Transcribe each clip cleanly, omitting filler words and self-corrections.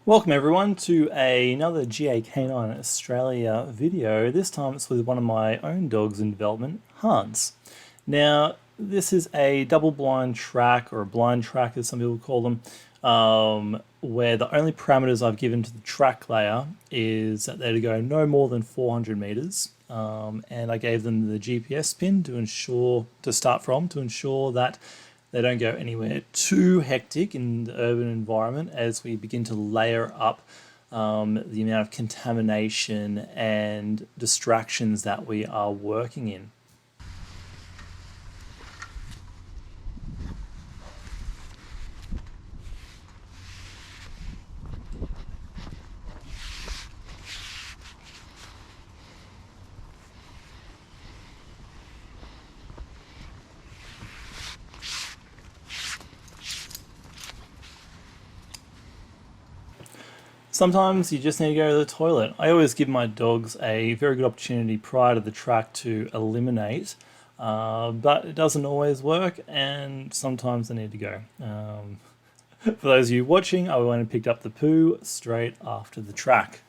Welcome everyone to another GA Canine Australia video. This time it's with one of my own dogs in development, Hans. Now this is a double blind track, or a blind track as some people call them, where the only parameters I've given to the track layer is that they're to go no more than 400 meters, and I gave them the GPS pin to start from to ensure that they don't go anywhere too hectic in the urban environment as we begin to layer up the amount of contamination and distractions that we are working in. Sometimes you just need to go to the toilet. I always give my dogs a very good opportunity prior to the track to eliminate, but it doesn't always work, and sometimes they need to go. For those of you watching, I went and picked up the poo straight after the track.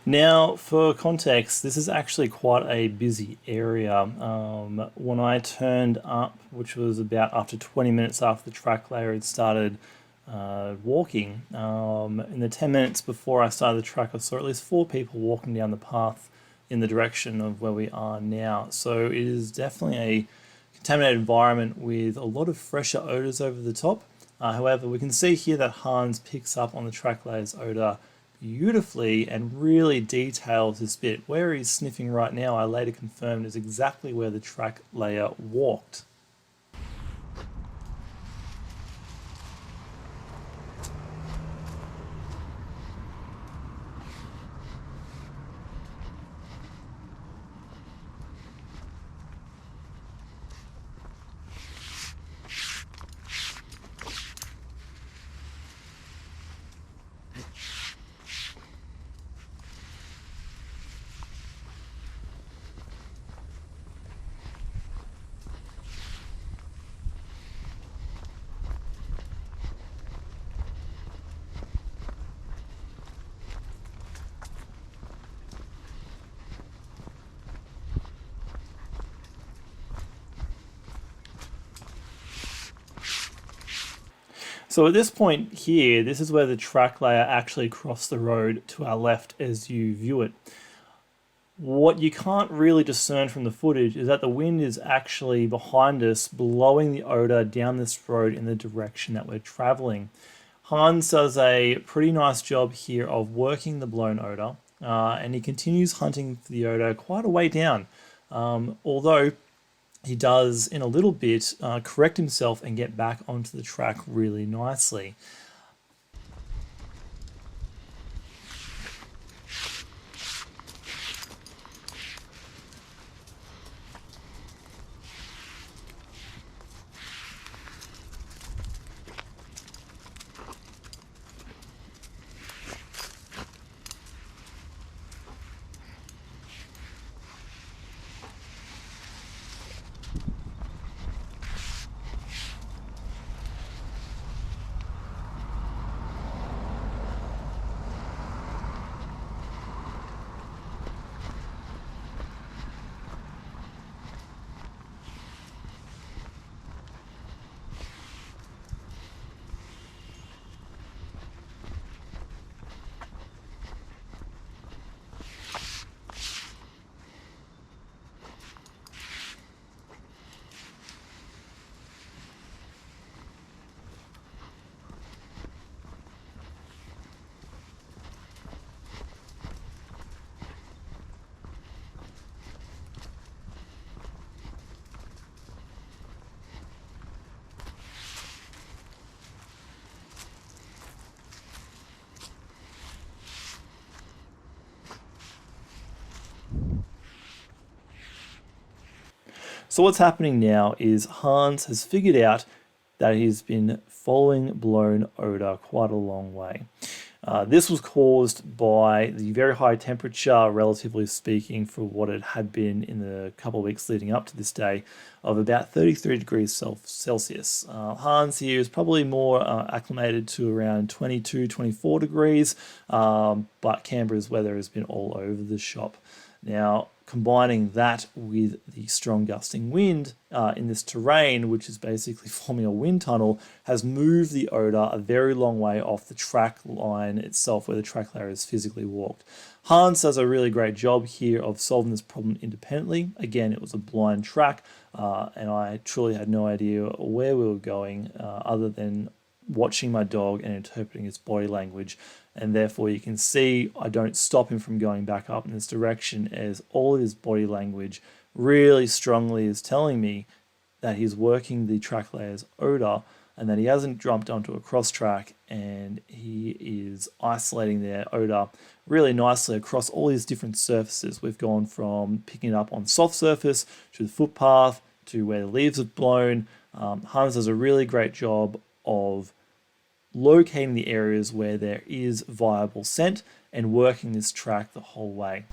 Now, for context, this is actually quite a busy area. When I turned up, which was about after 20 minutes after the track layer had started walking, in the 10 minutes before I started the track, I saw at least 4 people walking down the path in the direction of where we are now. So it is definitely a contaminated environment with a lot of fresher odors over the top. However, we can see here that Hans picks up on the track layer's odor beautifully and really details this bit. Where he's sniffing right now, I later confirmed is exactly where the track layer walked. So at this point here, this is where the track layer actually crossed the road to our left as you view it. What you can't really discern from the footage is that the wind is actually behind us, blowing the odor down this road in the direction that we're traveling. Hans does a pretty nice job here of working the blown odor, and he continues hunting for the odor quite a way down, although he does in a little bit correct himself and get back onto the track really nicely. So what's happening now is Hans has figured out that he's been following blown odour quite a long way. This was caused by the very high temperature, relatively speaking, for what it had been in the couple of weeks leading up to this day, of about 33 degrees Celsius. Hans here is probably more acclimated to around 22, 24 degrees, but Canberra's weather has been all over the shop. Now, combining that with the strong gusting wind in this terrain, which is basically forming a wind tunnel, has moved the odour a very long way off the track line itself, where the track layer is physically walked. Hans does a really great job here of solving this problem independently. Again, it was a blind track, and I truly had no idea where we were going other than watching my dog and interpreting his body language. And therefore you can see I don't stop him from going back up in this direction, as all of his body language really strongly is telling me that he's working the track layer's odour, and that he hasn't jumped onto a cross track, and he is isolating their odour really nicely across all these different surfaces. We've gone from picking it up on soft surface to the footpath to where the leaves have blown. Hans does a really great job of locating the areas where there is viable scent and working this track the whole way.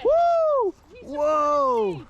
Woo! Whoa!